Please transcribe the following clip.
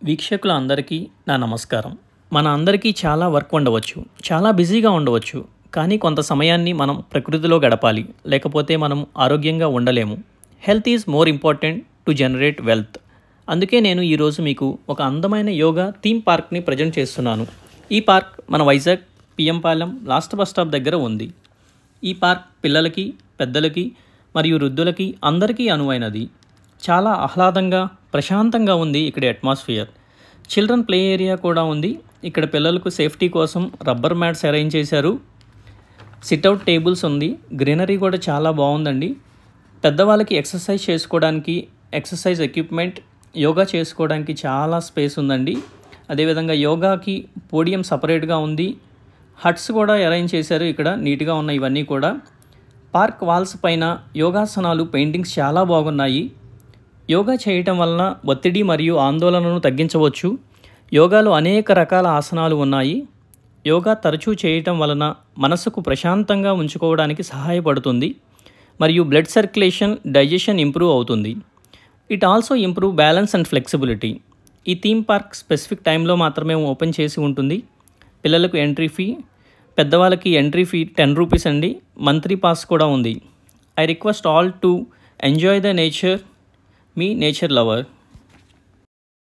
వీక్షకులందరికీ నా నమస్కారం. మన అందరికీ చాలా వర్క్ ఉండవచ్చు, చాలా బిజీగా ఉండవచ్చు. కానీ కొంత సమయాన్ని మనం ప్రకృతిలో గడపాలి, లేకపోతే మనం ఆరోగ్యంగా ఉండలేము. Health is more important to generate wealth. అందుకే నేను ఈరోజు మీకు ఒక అందమైన యోగా థీమ్ పార్క్ని ప్రజెంట్ చేస్తున్నాను. ఈ పార్క్ మన Vizag PM Palem last bus stop దగ్గర ఉంది. ఈ పార్క్ పిల్లలకి, పెద్దలకి మరియు వృద్ధులకి అందరికీ అనువైనది. చాలా ఆహ్లాదంగా, ప్రశాంతంగా ఉంది ఇక్కడి అట్మాస్ఫియర్. చిల్డ్రన్ ప్లే ఏరియా కూడా ఉంది. ఇక్కడ పిల్లలకు సేఫ్టీ కోసం రబ్బర్ మ్యాట్స్ అరేంజ్ చేశారు. సిట్అవుట్ టేబుల్స్ ఉంది. గ్రీనరీ కూడా చాలా బాగుందండి. పెద్దవాళ్ళకి ఎక్సర్సైజ్ చేసుకోవడానికి ఎక్సర్సైజ్ ఎక్విప్మెంట్, యోగా చేసుకోవడానికి చాలా స్పేస్ ఉందండి. అదేవిధంగా యోగాకి పోడియం సపరేట్గా ఉంది. హట్స్ కూడా అరేంజ్ చేశారు. ఇక్కడ నీట్గా ఉన్న ఇవన్నీ కూడా. పార్క్ వాల్స్ పైన యోగాసనాలు పెయింటింగ్స్ చాలా బాగున్నాయి. యోగా చేయటం వలన ఒత్తిడి మరియు ఆందోళనను తగ్గించవచ్చు. యోగాలో అనేక రకాల ఆసనాలు ఉన్నాయి. యోగా తరచూ చేయటం వలన మనసుకు ప్రశాంతంగా ఉంచుకోవడానికి సహాయపడుతుంది మరియు బ్లడ్ సర్క్యులేషన్, డైజెషన్ ఇంప్రూవ్ అవుతుంది. It also improve balance and flexibility. ఈ థీమ్ పార్క్ స్పెసిఫిక్ టైంలో మాత్రమే ఓపెన్ చేసి ఉంటుంది. పిల్లలకు ఎంట్రీ ఫీ, పెద్దవాళ్ళకి ఎంట్రీ ఫీ 10 రూపీస్ అండి. మంత్లీ పాస్ కూడా ఉంది. I request all to enjoy the nature. Me nature lover.